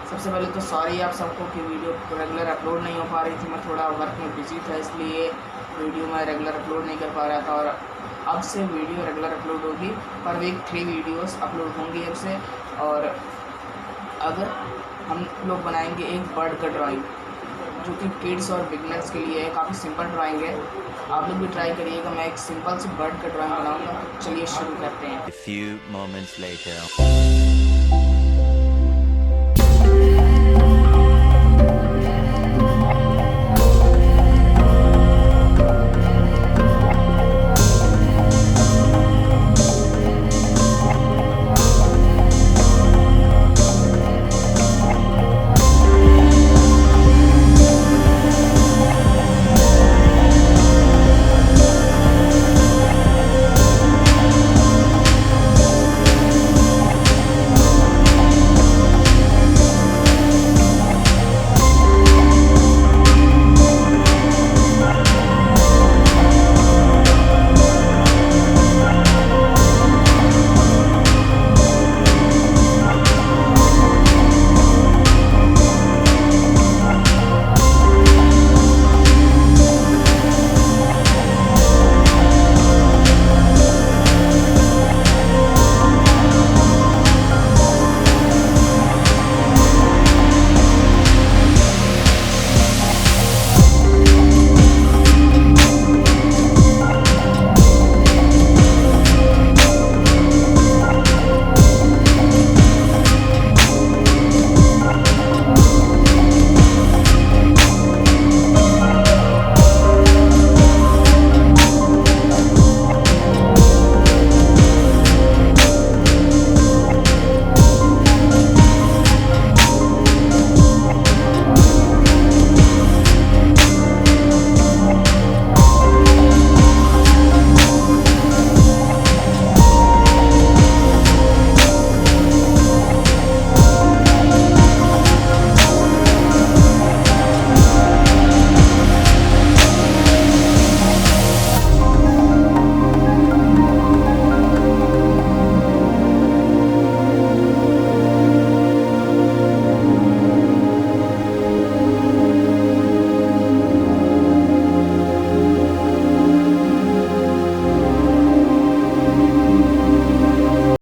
सबसे पहले तो सॉरी आप सबको कि वीडियो रेगुलर अपलोड नहीं हो पा रही थी। मैं थोड़ा वर्क में बिजी था, इसलिए वीडियो मैं रेगुलर अपलोड नहीं कर पा रहा था। और अब से वीडियो रेगुलर अपलोड होगी, पर वीक 3 वीडियोस अपलोड होंगी अब से। और अगर हम लोग बनाएंगे एक बर्ड का ड्राइंग जो कि किड्स और बिगनर्स के लिए है। काफ़ी सिंपल ड्राइंग है, आप लोग भी ट्राई करिएगा। मैं एक सिंपल सी बर्ड का ड्राइंग बनाऊंगा। चलिए शुरू करते हैं। A few moments later.